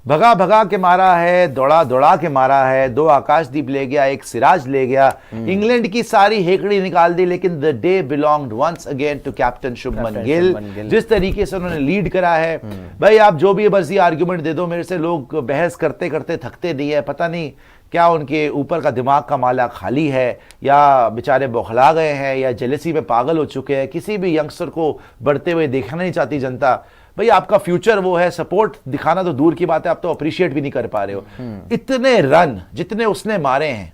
भगा भगा के मारा है, दौड़ा दौड़ा के मारा है, 2 आकाशदीप ले गया, 1 सिराज ले गया, इंग्लैंड की सारी हेकड़ी निकाल दी, लेकिन the day belonged once again to captain Shubman Gill. जिस तरीके से उन्होंने लीड करा है, भाई आप जो भी मर्जी आर्ग्यूमेंट दे दो मेरे से, लोग बहस करते करते थकते नहीं है। पता नहीं क्या उनके ऊपर का दिमाग का माला खाली है, या बेचारे बौखला गए हैं, या जेलसी में पागल हो चुके हैं। किसी भी यंगस्टर को बढ़ते हुए देखना नहीं चाहती जनता। भाई आपका फ्यूचर वो है, सपोर्ट दिखाना तो दूर की बात है, आप तो अप्रिशिएट भी नहीं कर पा रहे हो। इतने रन जितने उसने मारे हैं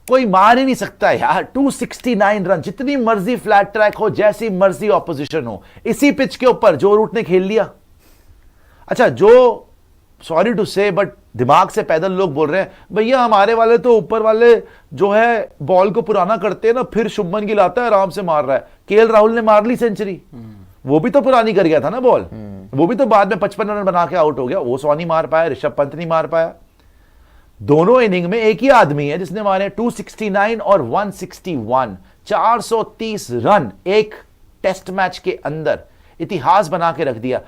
कोई मार ही नहीं सकता यार। 269 रन, जितनी मर्जी फ्लैट ट्रैक हो, जैसी मर्जी ऑपोजिशन हो, इसी पिच के ऊपर जो रूट ने खेल लिया। अच्छा, जो सॉरी टू से बट दिमाग से पैदल लोग बोल रहे हैं भैया हमारे वाले तो ऊपर वाले जो है बॉल को पुराना करते हैं ना, फिर शुभमन गिल आता है आराम से मार रहा है। केएल राहुल ने मार ली सेंचुरी, वो भी तो पुरानी कर गया था ना बॉल, वो भी तो बाद में 55 रन बना के आउट हो गया। वो 100 नहीं मार पाया, ऋषभ पंत नहीं मार पाया। दोनों इनिंग में एक ही आदमी है जिसने मारे 269 और 161, 430 रन एक टेस्ट मैच के अंदर, इतिहास बना के रख दिया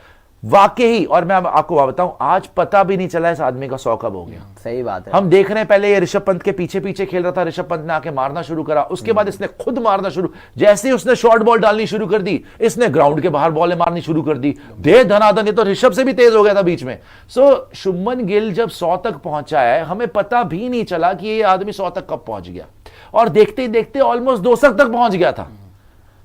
वाकई। और मैं आपको बताऊं, आज पता भी नहीं चला इस आदमी का 100 कब हो गया। सही बात है। हम देख रहे हैं पहले ये ऋषभ पंत के पीछे पीछे खेल रहा था, ऋषभ पंत ने आके मारना शुरू करा, उसके बाद इसने खुद मारना शुरू, जैसे ही उसने शॉर्ट बॉल डालनी शुरू कर दी, इसने ग्राउंड के बाहर बॉलें मारनी शुरू कर दी। दे धनाधन, ये तो ऋषभ से भी तेज हो गया था बीच में। सो शुभमन गिल जब 100 तक पहुंचा है, हमें पता भी नहीं चला कि ये आदमी 100 तक कब पहुंच गया, और देखते ही देखते ऑलमोस्ट 200 तक पहुंच गया था।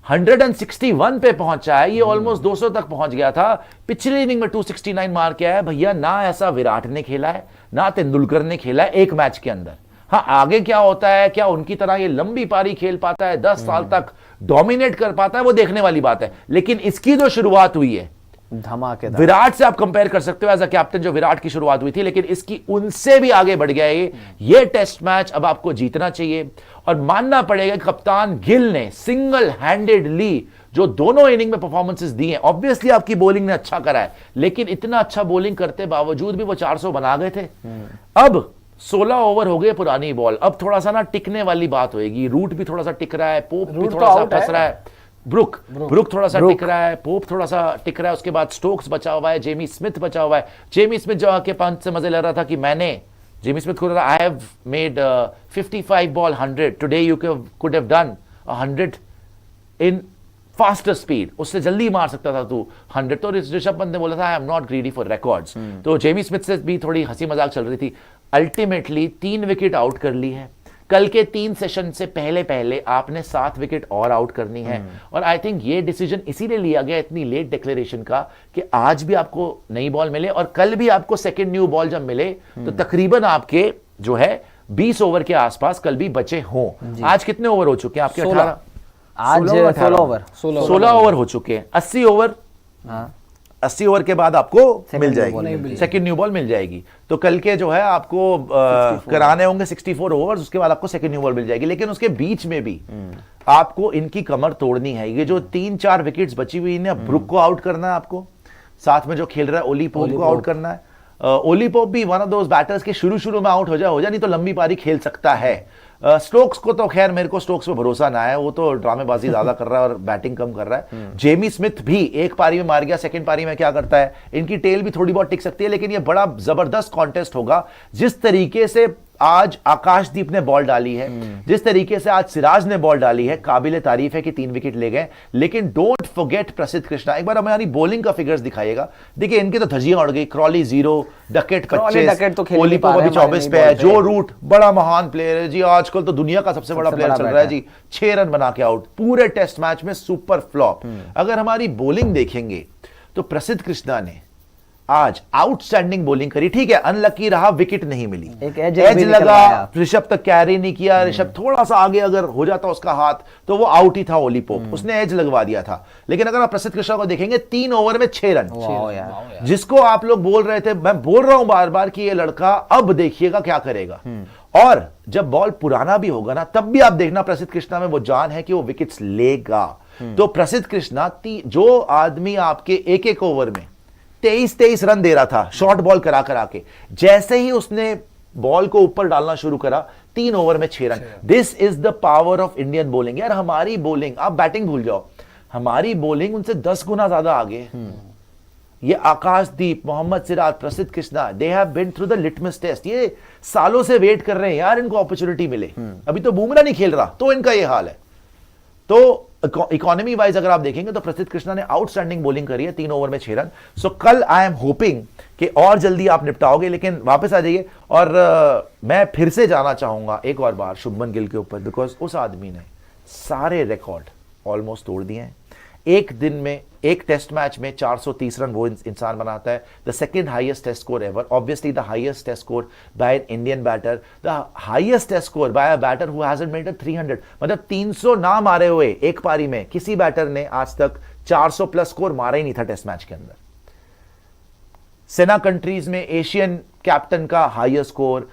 161 पे पहुंचा है, ये ऑलमोस्ट 200 तक पहुंच गया था। पिछले इनिंग में 269 मार के आया भैया। ना ऐसा विराट ने खेला है, ना तेंदुलकर ने खेला है एक मैच के अंदर। हाँ, आगे क्या होता है, क्या उनकी तरह ये लंबी पारी खेल पाता है, 10 साल तक डोमिनेट कर पाता है, वो देखने वाली बात है। लेकिन इसकी जो शुरुआत हुई है धमाकेदार, विराट से आप कंपेयर कर सकते हो एज अ कैप्टन, जो विराट की शुरुआत हुई थी, लेकिन इसकी उनसे भी आगे बढ़ गया ये टेस्ट मैच अब आपको जीतना चाहिए। और मानना पड़ेगा कप्तान गिल ने सिंगल हैंडेडली जो दोनों इनिंग में परफॉर्मेंसेस दी हैं। ऑब्वियसली आपकी बॉलिंग ने अच्छा करा है, लेकिन इतना अच्छा बॉलिंग करते बावजूद भी वो 400 बना गए थे। अब 16 ओवर हो गए पुरानी बॉल, अब थोड़ा सा ना टिकने वाली बात होगी। रूट भी थोड़ा सा टिक रहा है, पोप भी थोड़ा सा फंस रहा है, ब्रुक थोड़ा सा टिक रहा है, पोप थोड़ा सा टिक रहा है। उसके बाद स्टोक्स बचा हुआ है, जेमी स्मिथ बचा हुआ है। जेमी स्मिथ जो आके पंच से मजे ले रहा था कि मैंने, जेमी स्मिथ को I have made 55 ball 100 today, you could have done 100 in faster speed, उससे जल्दी मार सकता था तू 100। तो ऋषभ पंत ने बोला था I am not greedy for records. तो जेमी स्मिथ से भी थोड़ी हंसी मजाक चल रही थी। अल्टीमेटली 3 विकेट आउट कर ली है। कल के 3 सेशन से पहले पहले आपने 7 विकेट और आउट करनी है। और आई थिंक ये डिसीजन इसीलिए लिया गया इतनी लेट डिक्लेरेशन का, कि आज भी आपको नई बॉल मिले और कल भी आपको सेकंड न्यू बॉल जब मिले तो तकरीबन आपके जो है 20 ओवर के आसपास कल भी बचे हों। आज कितने ओवर हो चुके हैं आपके? 18, आज 16 ओवर हो चुके हैं। 80 ओवर, 80 ओवर के बाद आपको मिल जाएगी सेकंड न्यू बॉल मिल जाएगी। तो कल के जो है आपको कराने होंगे 64 ओवर्स, उसके बाद आपको सेकंड न्यू बॉल मिल जाएगी। लेकिन उसके बीच में भी आपको इनकी कमर तोड़नी है। ये जो 3-4 विकेट्स बची हुई है, ब्रुक को आउट करना है आपको, साथ में जो खेल रहा है ओली पोप को आउट करना है। ओली पोप भी वन ऑफ दोस बैटर्स के शुरू में आउट हो जाए, नहीं तो लंबी पारी खेल सकता है। स्टोक्स को तो खैर मेरे को स्टोक्स पे भरोसा ना है, वो तो ड्रामेबाजी ज्यादा कर रहा है और बैटिंग कम कर रहा है। जेमी स्मिथ भी एक पारी में मार गया, सेकंड पारी में क्या करता है? इनकी टेल भी थोड़ी बहुत टिक सकती है, लेकिन ये बड़ा जबरदस्त कॉन्टेस्ट होगा। जिस तरीके से आज आकाशदीप ने बॉल डाली है, जिस तरीके से आज सिराज ने बॉल डाली है, काबिले तारीफ है कि 3 विकेट ले गए। लेकिन डोंट फॉरगेट प्रसिद्ध कृष्णा। एक बार हमारी बॉलिंग का फिगर्स दिखाइएगा। देखिए इनकी तो धजियां उड़ गई। क्रॉली 0, डकेट 25, ओली पोप अभी 24 पे है। जो रूट बड़ा महान प्लेयर है जी, आजकल तो दुनिया का सबसे बड़ा प्लेयर चल रहा है जी। 6 रन बना के आउट पूरे टेस्ट मैच में, सुपर फ्लॉप। अगर हमारी बॉलिंग देखेंगे तो प्रसिद्ध कृष्णा ने आज आउटस्टैंडिंग बॉलिंग करी। ठीक है, अनलकी रहा, विकेट नहीं मिली, एक एज लगा, ऋषभ तक कैरी नहीं किया। ऋषभ थोड़ा सा आगे अगर हो जाता उसका हाथ तो वो आउट ही था। ओली पोप उसने एज लगवा दिया था। लेकिन अगर आप प्रसिद्ध कृष्णा को देखेंगे 3 ओवर में 6 रन, जिसको आप लोग बोल रहे थे, मैं बोल रहा हूं बार बार कि ये लड़का अब देखिएगा क्या करेगा। और जब बॉल पुराना भी होगा ना, तब भी आप देखना प्रसिद्ध कृष्णा में वो जान है कि वो विकेट्स लेगा। तो प्रसिद्ध कृष्णा जो आदमी आपके एक ओवर में 23 रन दे रहा था शॉर्ट बॉल करा के, जैसे ही उसने बॉल को ऊपर डालना शुरू करा, 3 ओवर में 6 run. This is the power of Indian bowling. यार हमारी बॉलिंग, आप बैटिंग भूल जाओ, हमारी बॉलिंग उनसे 10 गुना ज्यादा आगे। ये आकाशदीप, Mohammed Siraj, Prasidh Krishna, they have been through the litmus test. ये सालों से वेट कर रहे हैं यार इनको अपॉर्चुनिटी मिले। अभी तो बुमराह नहीं खेल रहा तो इनका ये हाल है। तो इकोनॉमी वाइज अगर आप देखेंगे तो प्रसिद्ध कृष्णा ने आउटस्टैंडिंग बॉलिंग करी है, 3 ओवर में 6 रन। सो कल आई एम होपिंग कि और जल्दी आप निपटाओगे, लेकिन वापस आ जाइए। और मैं फिर से जाना चाहूंगा एक और बार शुभमन गिल के ऊपर, बिकॉज उस आदमी ने सारे रिकॉर्ड ऑलमोस्ट तोड़ दिए हैं। एक दिन में, एक टेस्ट मैच में 430 रन वो इंसान बनाता है। The second highest test score ever, obviously the highest test score by an Indian batter, the highest test score by a batter who hasn't made 300। मतलब 300 ना मारे हुए एक पारी में किसी बैटर ने आज तक 400 प्लस स्कोर मारा ही नहीं था टेस्ट मैच के अंदर। सेना कंट्रीज में एशियन कैप्टन का हाईएस्ट स्कोर,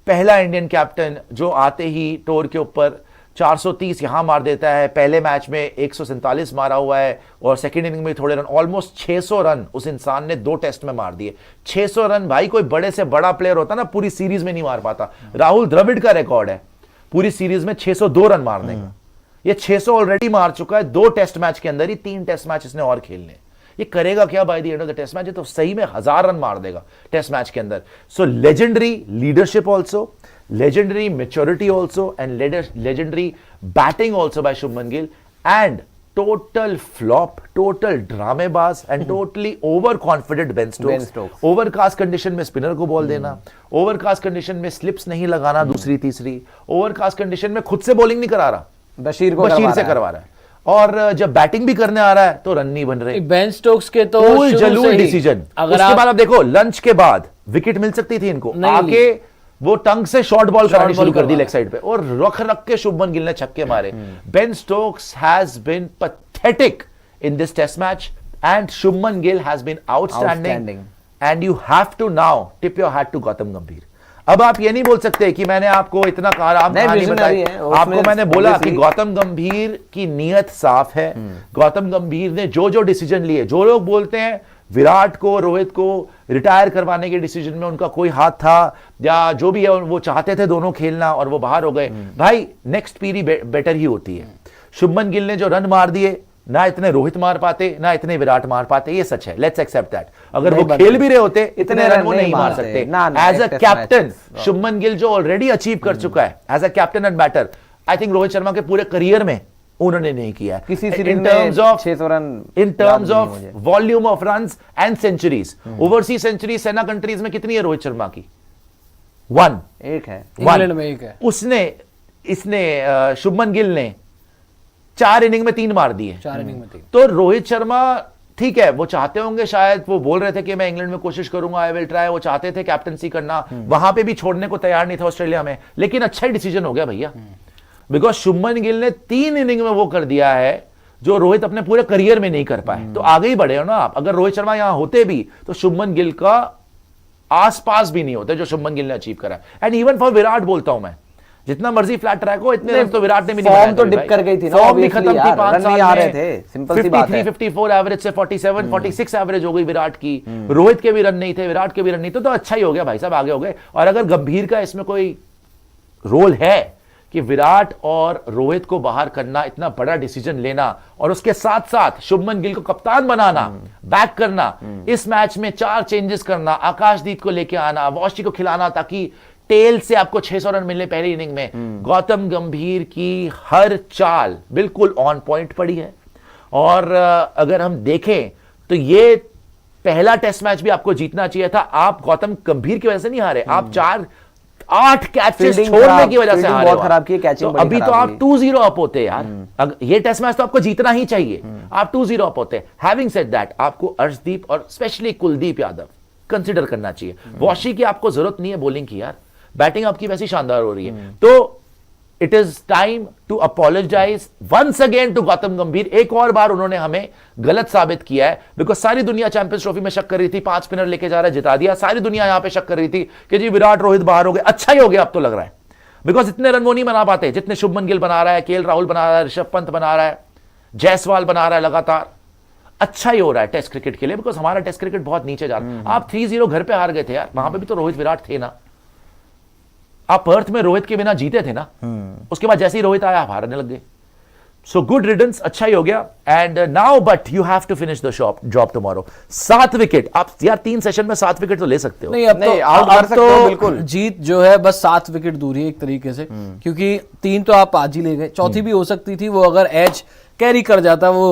पहला इंडियन कैप्टन जो आते ही टूर के ऊपर 430 यहां मार देता है। पहले मैच में 147 मारा हुआ है और सेकेंड इनिंग में थोड़े रन, ऑलमोस्ट 600 रन उस इंसान ने 2 टेस्ट में मार दिए। 600 रन भाई, कोई बड़े से बड़ा प्लेयर होता ना पूरी सीरीज में नहीं मार पाता। राहुल द्रविड़ का रिकॉर्ड है पूरी सीरीज में 602 रन मारने का। ये 600 ऑलरेडी मार चुका है 2 टेस्ट मैच के अंदर ही। 3 टेस्ट मैच इसने और खेलने। ये करेगा क्या by the end of the test match? तो सही में 1000 रन मार देगा टेस्ट मैच के अंदर। So legendary leadership also, legendary maturity also, and legendary batting also by Shubman Gill, and total flop, total Dramebaaz and totally overconfident Ben Stokes। Overcast condition में spinner को ball देना, overcast condition में slips नहीं लगाना दूसरी तीसरी, overcast condition में खुद से बॉलिंग नहीं करा रहा, बशीर से करवा रहा है। और जब बैटिंग भी करने आ रहा है तो रन नहीं बन रहे। बेन स्टोक्स के तो जलूल डिसीजन। उसके बाद आप देखो लंच के बाद विकेट मिल सकती थी इनको, आके वो टंग से शॉर्ट बॉल करानी शुरू कर दी लेग साइड पे और रख के शुभमन गिल ने छक्के मारे। Ben Stokes has been pathetic in this test match and Shubman Gill has been outstanding and you have to now tip your hat to Gautam Gambhir. अब आप ये नहीं बोल सकते कि मैंने आपको इतना कहानी बताई, आपको मैंने बोला कि गौतम गंभीर की नीयत साफ है। गौतम गंभीर ने जो डिसीजन लिए, जो लोग बोलते हैं विराट को, रोहित को रिटायर करवाने के डिसीजन में उनका कोई हाथ था या जो भी है, वो चाहते थे दोनों खेलना और वो बाहर हो गए। भाई नेक्स्ट पीरी बेटर ही होती है। शुभमन गिल ने जो रन मार दिए, ना इतने रोहित मार पाते ना इतने विराट मार पाते, ये सच है, लेट्स एक्सेप्ट दैट। अगर वो खेल भी रहे होते इतने रन वो नहीं मार सकते। As a captain Shubman Gill जो ऑलरेडी अचीव कर चुका है as a captain and batter, I think Rohit Sharma के पूरे करियर में उन्होंने नहीं किया किसी in terms of volume of runs and centuries. Overseas century SENA countries में कितनी है रोहित शर्मा की? 1 एक है, इंग्लैंड में एक है। इसने शुभमन गिल ने 4 इनिंग में 3 मार दिए। 4 इनिंग में 3। तो रोहित शर्मा ठीक है, वो चाहते होंगे शायद, वो बोल रहे थे कि मैं इंग्लैंड में कोशिश करूंगा, आई विल ट्राई। वो चाहते थे कैप्टनसी करना, वहां पे भी छोड़ने को तैयार नहीं था ऑस्ट्रेलिया में, लेकिन अच्छा ही डिसीजन हो गया भैया। बिकॉज शुभमन गिल ने 3 इनिंग में वो कर दिया है जो रोहित अपने पूरे करियर में नहीं कर पाए। तो आगे ही बढ़े हो ना आप। अगर रोहित शर्मा यहां होते भी तो शुभमन गिल का आसपास भी नहीं होते जो शुभमन गिल ने अचीव करा। एंड इवन फॉर विराट बोलता हूं मैं, जितना मर्जी फ्लैट ट्रैक हो, इतने रन तो विराट ने भी नहीं बनाए। तो डिप कर गई थी ना, फॉर्म भी खत्म थी, 5 साल आ रहे थे, सिंपल सी बात है। 54 एवरेज से 47 46 एवरेज हो गई विराट की। रोहित के भी रन नहीं थे, विराट के भी रन नहीं थे, तो अच्छा ही हो गया भाई साहब, आगे हो गए। और अगर गंभीर का इसमें कोई रोल है कि विराट और रोहित को बाहर करना, इतना बड़ा डिसीजन लेना और उसके साथ साथ शुभमन गिल को कप्तान बनाना, बैक करना, इस मैच में 4 चेंजेस करना, आकाशदीप को लेके आना, वॉशी को खिलाना ताकि टेल से आपको 600 रन मिलने पहली इनिंग में। गौतम गंभीर की हर चाल बिल्कुल ऑन पॉइंट पड़ी है। और अगर हम देखें तो ये पहला टेस्ट मैच भी आपको जीतना चाहिए था। आप गौतम गंभीर की वजह से नहीं हारे, आप 8 कैचेस छोड़ने की वजह से हारे। बहुत खराब की कैचिंग। तो अभी तो आप 2-0 अप होते यार। ये टेस्ट मैच तो आपको जीतना ही चाहिए, आप 2-0 अप होते। हैविंग सेड दैट, आपको अर्शदीप और स्पेशली कुलदीप यादव कंसिडर करना चाहिए। वॉशी की आपको जरूरत नहीं है बॉलिंग की यार, बैटिंग आपकी वैसी शानदार हो रही है। तो it is time to apologise once again to Gautam Gambhir. एक और बार उन्होंने हमें गलत साबित किया है, बिकॉज सारी दुनिया चैंपियंस ट्रॉफी में शक कर रही थी, 5 स्पिनर लेके जा रहा है, जिता दिया। सारी दुनिया यहां पे शक कर रही थी कि जी विराट रोहित बाहर हो गए। अच्छा ही हो गया अब तो लग रहा है, बिकॉज इतने रन वो नहीं बना पाते जितने शुभमन गिल बना रहा है, केएल राहुल बना रहा है, ऋषभ पंत बना रहा है, जायसवाल बना रहा है लगातार। अच्छा ही हो रहा है टेस्ट क्रिकेट के लिए, बिकॉज हमारा टेस्ट क्रिकेट बहुत नीचे जा रहा है। आप 3-0 घर पे हार गए थे यार, वहां पे भी तो रोहित विराट थे ना। आप पर्थ में रोहित के बिना जीते थे ना, उसके बाद जैसे ही रोहित आया आप हारने लग गए। सो गुड रिडन्स, अच्छा ही हो गया. And now but you have to finish the job tomorrow. 7 wicket आप यार 3 सेशन में 7 विकेट तो ले सकते हो. नहीं अब नहीं, तो आउट कर अब सकते हो, तो बिल्कुल. जीत जो है बस 7 विकेट दूर है एक तरीके से, क्योंकि 3 तो आप आज ही ले गए, चौथी भी हो सकती थी. वो अगर एज कैरी कर जाता वो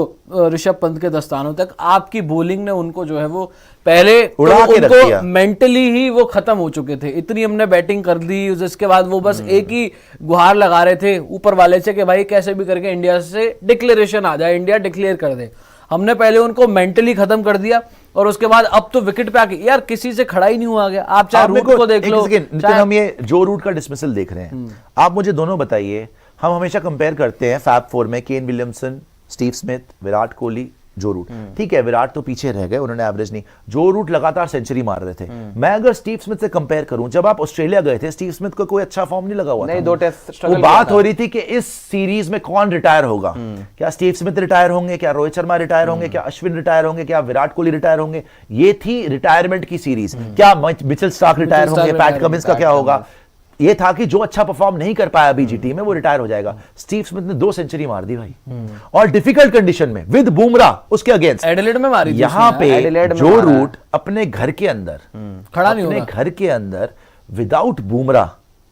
ऋषभ पंत के दस्तानों तक. आपकी बॉलिंग ने उनको जो है वो पहले उड़ा तो के रख दिया. उनको मेंटली ही वो खत्म हो चुके थे. इतनी हमने बैटिंग कर दी, उसके बाद वो बस एक ही गुहार लगा रहे थे ऊपर वाले से कि भाई कैसे भी करके इंडिया से डिक्लेरेशन आ जाए, इंडिया डिक्लेयर कर दे. हमने पहले उनको मेंटली खत्म कर दिया और उसके बाद अब तो विकेट पे आके यार किसी से खड़ा ही नहीं हुआ गया. आप चाहे रूट को देख लो, नितिन, हम ये जो रूट का डिसमिसल देख रहे हैं, आप मुझे दोनों बताइए. हम हमेशा कंपेयर करते हैं फैब 4 में Kane Williamson, Steve Smith, Virat Kohli, जो रूट. ठीक है, विराट तो पीछे रह गए, उन्होंने एवरेज नहीं. जो रूट लगातार सेंचुरी मार रहे थे. मैं अगर स्टीव स्मिथ से कंपेयर करूं, जब आप ऑस्ट्रेलिया गए थे स्टीव स्मिथ को कोई अच्छा फॉर्म नहीं लगा हुआ नहीं, था. 2 टेस्ट वो स्ट्रगल बात हो रही थी कि इस सीरीज में कौन रिटायर होगा. क्या स्टीव स्मिथ रिटायर होंगे, क्या रोहित शर्मा रिटायर होंगे, क्या अश्विन रिटायर होंगे, क्या विराट कोहली रिटायर होंगे. ये थी रिटायरमेंट की सीरीज. क्या मिचेल स्टार्क रिटायर होंगे, पैट कमिंस का क्या होगा. ये था कि जो अच्छा परफॉर्म नहीं कर पाया बीजीटी में वो रिटायर हो जाएगा. स्टीव स्मिथ ने 2 सेंचुरी मार दी भाई, और डिफिकल्ट कंडीशन में विद बुमराह उसके अगेंस्ट. एडिलेड में मारी थी यहां उसने, पे एडिलेड में जो मारा है. रूट अपने घर के अंदर खड़ा नहीं अपने होगा. घर के अंदर विदाउट बुमराह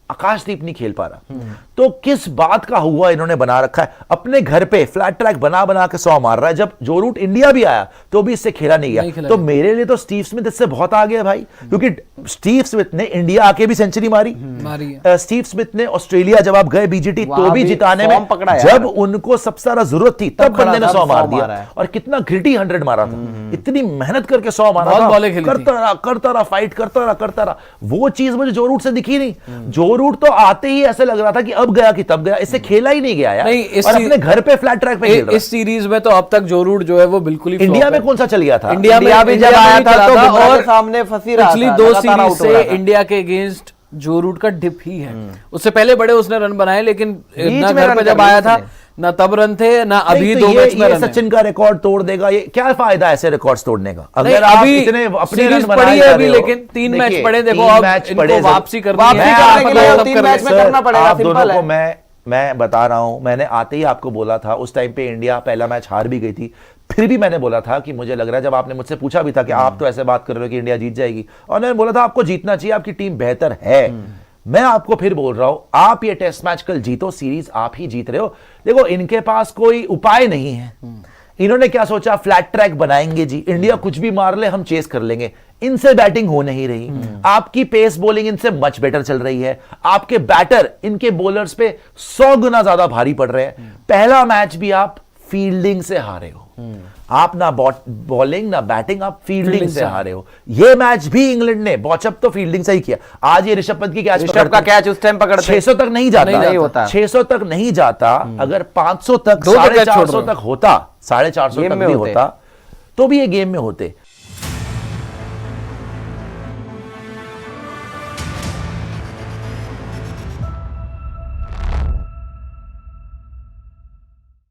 आकाशदीप नहीं खेल पा रहा. तो किस बात का हुआ इन्होंने बना रखा है. अपने घर पे फ्लैट ट्रैक बना बना के 100 मार रहा है. जब जो रूट इंडिया भी आया तो भी इससे खेला नहीं गया. तो मेरे लिए तो स्टीव स्मिथ इससे बहुत आगे है भाई, क्योंकि स्टीव स्मिथ ने इंडिया आके भी सेंचुरी मारी है. स्टीव स्मिथ ने ऑस्ट्रेलिया जब आप गए बीजीटी तो वहां भी भी जिताने में, फॉर्म पकड़ा यार. जब उनको सबसे ज्यादा जरूरत थी तब बंदे ने 100 मार 100 मारा दिया. है. और कितना ग्रिटी 100 मारा था. इतनी मेहनत करके 100 मारा बहुत था. बॉलें खेली थी. करता रहा फाइट करता रहा. वो चीज मुझे जो रूट से दिखी नहीं. जो रूट तो आते ही ऐसे लग रहा था कि अब गया कि तब गया. इससे खेला ही नहीं गया यार. नहीं, इस और अपने घर पे फ्लैट ट्रैक पे खेल रहा. इस सीरीज में तो अब तक जो रूट जो है वो बिल्कुल ही इंडिया flop में है. कौन सा चल गया था. इंडिया भी जब आया था तो बुमराह और के सामने फंसी रहा पिछली था, 2 लगातार सीरीज आउट हो से रहा था. इंडिया के अगेंस्ट जो रूट का डिप ही है. उससे पहले बड़े उसने रन बनाए, लेकिन बीच ना में घर रन पे कर जब लिए आया था उसने. ना तब रन थे, ना अभी नहीं, 2 तो मैच में ये रन है. सचिन का रिकॉर्ड तोड़ देगा. ये क्या फायदा ऐसे रिकॉर्ड्स तोड़ने का नहीं, अगर आप अभी इतने अपने सीरीज रन बनाए पड़ी है जा अभी, रहे हो. लेकिन 3 मैच देखिए, पड़े. देखो 3 अब मैच इनको पड़े. वापसी करनी वापसी है. करने के लिए आप 3 कर मैच रहे में हैं. करना पड़ेगा. आप दोनों सिंपल को है. मैं बता रहा हूं, मैंने आते ही आपको बोला था. उस टाइम पे इंडिया पहला मैच हार भी गई थी, फिर भी मैंने बोला था कि मुझे लग रहा है, जब आपने मुझसे पूछा भी था कि आप तो ऐसे बात कर रहे हो कि इंडिया जीत जाएगी, और मैंने बोला था आपको जीतना चाहिए, आपकी टीम बेहतर है. मैं आपको फिर बोल रहा हूं, आप ये टेस्ट मैच कल जीतो, सीरीज आप ही जीत रहे हो. देखो इनके पास कोई उपाय नहीं है. इन्होंने क्या सोचा, फ्लैट ट्रैक बनाएंगे जी, इंडिया कुछ भी मार ले हम चेस कर लेंगे. इनसे बैटिंग हो नहीं रही. आपकी पेस बॉलिंग इनसे मच बेटर चल रही है. आपके बैटर इनके बॉलर्स पे 100 गुना ज्यादा भारी पड़ रहे हैं. पहला मैच भी आप फील्डिंग से हारे हो. आप ना बॉलिंग ना बैटिंग, आप फील्डिंग से हारे हो. ये मैच भी इंग्लैंड ने बॉचअप तो फील्डिंग से ही किया. आज ये ऋषभ पंत की कैच ऋषभ का कैच उस टाइम पकड़ते 600 तक नहीं जाता. नहीं होता. 600 तक नहीं जाता. अगर 500 तक, दो तो catch 450 छोड़ तक होता, 450 गेम तक में भी होते. होता तो भी ये गेम में होते.